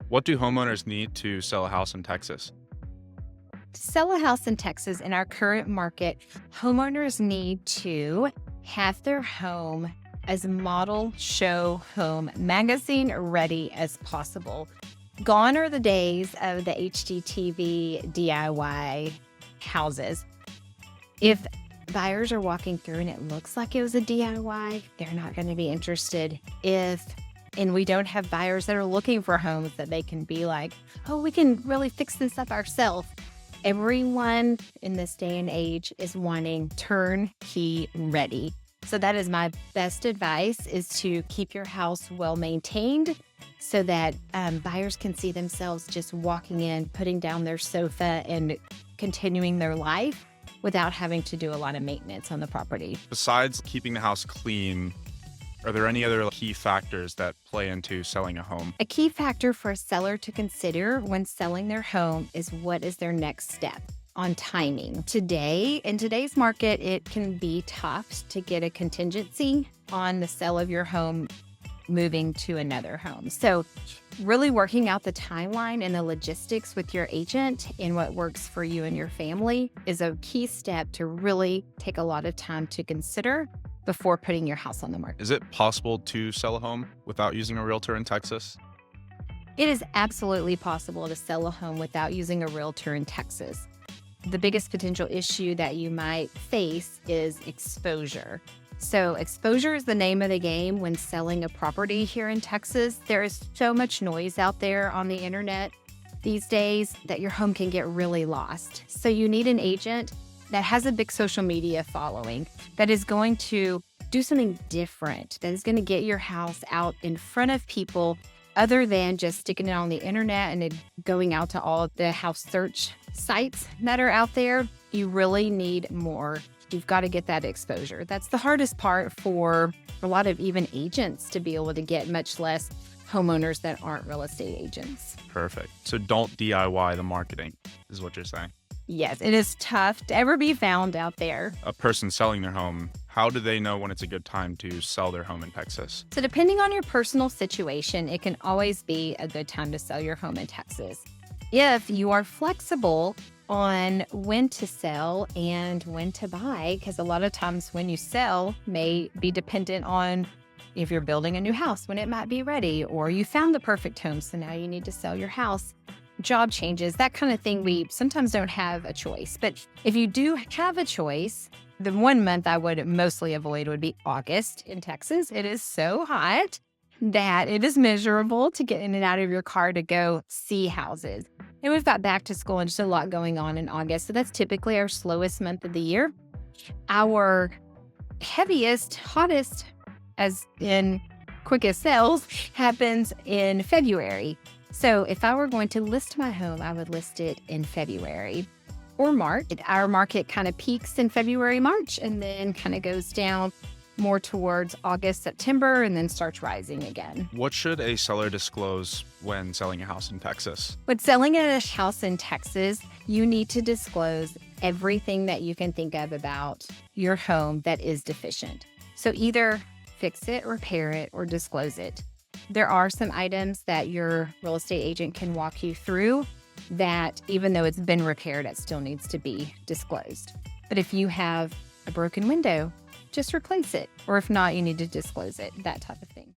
What do homeowners need to sell a house in Texas? To sell a house in Texas in our current market, homeowners need to have their home as model show home magazine ready as possible. Gone are the days of the HGTV DIY houses. If buyers are walking through and it looks like it was a DIY, they're not going to be interested. And we don't have buyers that are looking for homes that they can be like, oh, we can really fix this up ourselves. Everyone in this day and age is wanting turnkey ready. So that is my best advice, is to keep your house well maintained so that buyers can see themselves just walking in, putting down their sofa and continuing their life without having to do a lot of maintenance on the property. Besides keeping the house clean, are there any other key factors that play into selling a home? A key factor for a seller to consider when selling their home is what is their next step on timing. In today's market, it can be tough to get a contingency on the sale of your home moving to another home. So really working out the timeline and the logistics with your agent and what works for you and your family is a key step to really take a lot of time to consider before putting your house on the market. Is it possible to sell a home without using a realtor in Texas? It is absolutely possible to sell a home without using a realtor in Texas. The biggest potential issue that you might face is exposure. So exposure is the name of the game when selling a property here in Texas. There is so much noise out there on the internet these days that your home can get really lost. So you need an agent that has a big social media following, that is going to do something different, that is going to get your house out in front of people other than just sticking it on the internet and it going out to all of the house search sites that are out there. You really need more. You've got to get that exposure. That's the hardest part for a lot of even agents to be able to get, much less homeowners that aren't real estate agents. Perfect. So don't DIY the marketing, is what you're saying. Yes, it is tough to ever be found out there. A person selling their home, how do they know when it's a good time to sell their home in Texas? So depending on your personal situation, it can always be a good time to sell your home in Texas. If you are flexible on when to sell and when to buy, because a lot of times when you sell may be dependent on if you're building a new house, when it might be ready, or you found the perfect home, so now you need to sell your house. Job changes, that kind of thing, we sometimes don't have a choice. But if you do have a choice, the 1 month I would mostly avoid would be August in Texas. It is so hot that it is miserable to get in and out of your car to go see houses. And we've got back to school and just a lot going on in August. So that's typically our slowest month of the year. Our heaviest, hottest, as in quickest sales, happens in February. So if I were going to list my home, I would list it in February or March. Our market kind of peaks in February, March, and then kind of goes down more towards August, September, and then starts rising again. What should a seller disclose when selling a house in Texas? When selling a house in Texas, you need to disclose everything that you can think of about your home that is deficient. So either fix it, repair it, or disclose it. There are some items that your real estate agent can walk you through that even though it's been repaired, it still needs to be disclosed. But if you have a broken window, just replace it. Or if not, you need to disclose it, that type of thing.